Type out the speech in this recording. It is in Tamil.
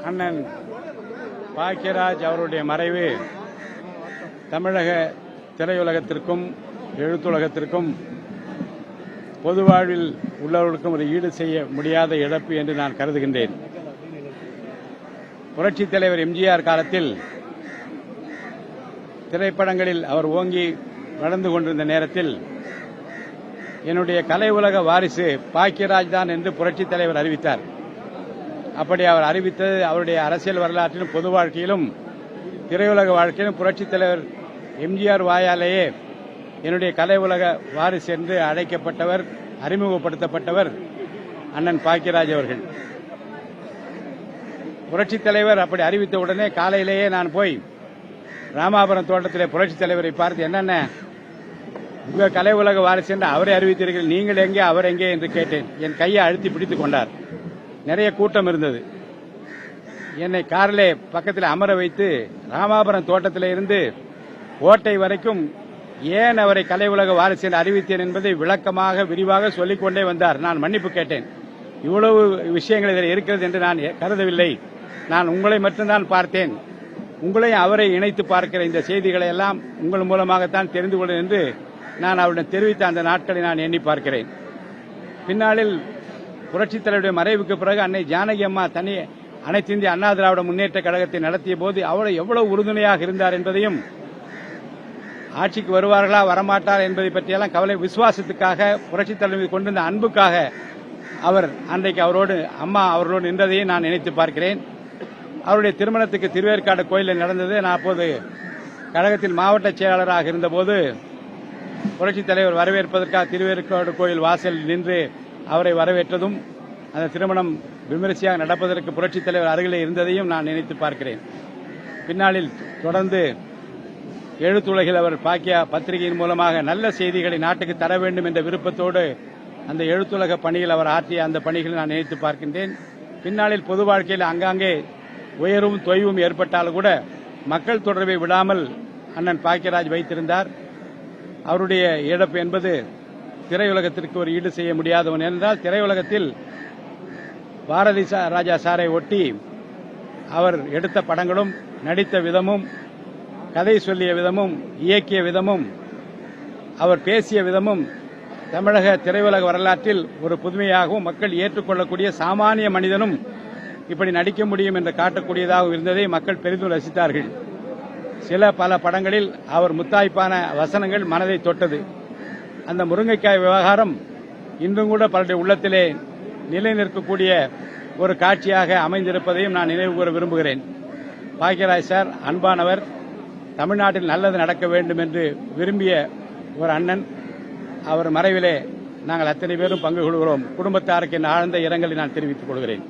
அண்ணன் பாக்கியராஜ் அவருடைய மறைவு தமிழக திரையுலகத்திற்கும் எழுத்துலகத்திற்கும் பொது வாழ்வில் உள்ளவர்களுக்கும் ஒரு ஈடு செய்ய முடியாத இழப்பு என்று நான் கருதுகின்றேன். புரட்சித் தலைவர் எம்ஜிஆர் காலத்தில் திரைப்படங்களில் அவர் ஓங்கி வளர்ந்து கொண்டிருந்த நேரத்தில் என்னுடைய கலை உலக வாரிசு பாக்கியராஜ் தான் என்று புரட்சித் தலைவர் அறிவித்தார். அப்படி அவர் அறிவித்தது அவருடைய அரசியல் வரலாற்றிலும் பொது வாழ்க்கையிலும் திரையுலக வாழ்க்கையிலும் புரட்சித் தலைவர் எம்ஜிஆர் வாயாலேயே என்னுடைய கலை உலக வாரிசு என்று அழைக்கப்பட்டவர், அறிமுகப்படுத்தப்பட்டவர் அண்ணன் பாக்கியராஜ் அவர்கள். புரட்சித் தலைவர் அப்படி அறிவித்த உடனே காலையிலேயே நான் போய் ராமாபுரம் தோட்டத்திலே புரட்சித் தலைவரை பார்த்து, என்னென்ன உங்க கலை உலக வாரிசு என்று அவரை அறிவித்தீர்கள், நீங்கள் எங்கே அவர் எங்கே என்று கேட்டேன். என் கையை அழுத்தி பிடித்துக் கொண்டார். நிறைய கூட்டம் இருந்தது. என்னை காரிலே பக்கத்தில் அமர வைத்து ராமாபுரம் தோட்டத்தில் இருந்து கோட்டை வரைக்கும் ஏன் அவரை கலை உலக வாரிசு என்று அறிவித்தேன் என்பதை விளக்கமாக விரிவாக சொல்லிக் கொண்டே வந்தார். நான் மன்னிப்பு கேட்டேன். இவ்வளவு விஷயங்கள் இதில் இருக்கிறது என்று நான் கருதவில்லை. நான் உங்களை மட்டும்தான் பார்த்தேன். உங்களையும் அவரை இணைத்து பார்க்கிற இந்த செய்திகளை எல்லாம் உங்கள் மூலமாகத்தான் தெரிந்து கொள்ளும் என்று நான் அவரிடம் தெரிவித்த அந்த நாட்களை நான் எண்ணி பார்க்கிறேன். பின்னாளில் புரட்சித் தலைவருடைய மறைவுக்கு பிறகு அன்னை ஜானகி அம்மா அனைத்து இந்திய அண்ணா திராவிட முன்னேற்ற கழகத்தை நடத்திய போது அவரை எவ்வளவு உறுதுணையாக இருந்தார் என்பதையும், ஆட்சிக்கு வருவார்களா வரமாட்டார் என்பதை பற்றியெல்லாம் கவலை, விசுவாசத்துக்காக புரட்சித் தலைவர் கொண்டிருந்த அன்புக்காக அவர் அன்றைக்கு அவரோடு நின்றதையும் நான் நினைத்து பார்க்கிறேன். அவருடைய திருமணத்துக்கு திருவேற்காடு கோயிலில் நடந்தது. நான் அப்போது கழகத்தின் மாவட்ட செயலாளராக இருந்தபோது புரட்சித் தலைவர் வரவேற்பதற்காக திருவேற்காடு கோயில் வாசல் நின்று அவரை வரவேற்றதும், அந்த திருமணம் விமரிசையாக நடப்பதற்கு புரட்சித் தலைவர் அருகிலே இருந்ததையும் நான் நினைத்து பார்க்கிறேன். பின்னாளில் தொடர்ந்து எழுத்துலகில் அவர் பாக்கியா பத்திரிகையின் மூலமாக நல்ல செய்திகளை நாட்டுக்கு தர வேண்டும் என்ற விருப்பத்தோடு அந்த எழுத்துலக பணியில் அவர் ஆற்றிய அந்த பணிகளை நான் நினைத்து பார்க்கின்றேன். பின்னாளில் பொது வாழ்க்கையில் அங்காங்கே உயர்வும் தொய்வும் ஏற்பட்டாலும் கூட மக்கள் தொடர்பை விடாமல் அண்ணன் பாக்கியராஜ் வைத்திருந்தார். அவருடைய இழப்பு என்பது திரையுலகத்திற்கு ஒரு ஈடு செய்ய முடியாதவன். என்றால் திரையுலகத்தில் பாரதி ராஜா சாரை ஒட்டி அவர் எடுத்த படங்களும், நடித்த விதமும், கதை சொல்லிய விதமும், இயக்கிய விதமும், அவர் பேசிய விதமும் தமிழக திரையுலக வரலாற்றில் ஒரு புதுமையாகவும் மக்கள் ஏற்றுக்கொள்ளக்கூடிய சாமானிய மனிதனும் இப்படி நடிக்க முடியும் என்று காட்டக்கூடியதாக இருந்ததை மக்கள் பெரிதும் ரசித்தார்கள். பல படங்களில் அவர் முத்தாய்ப்பான வசனங்கள் மனதை தொட்டது. அந்த முருங்கைக்காய் விவகாரம் இன்றும் கூட பலருடைய உள்ளத்திலே நிலை நிற்கக்கூடிய ஒரு காட்சியாக அமைந்திருப்பதையும் நான் நினைவு கூற விரும்புகிறேன். பாக்கியராஜ் சார் அன்பானவர், தமிழ்நாட்டில் நல்லது நடக்க வேண்டும் என்று விரும்பிய ஒரு அண்ணன். அவர் மறைவிலே நாங்கள் அத்தனை பேரும் பங்கு கொள்கிறோம். குடும்பத்தாருக்கு ஆழ்ந்த இரங்கலை நான் தெரிவித்துக் கொள்கிறேன்.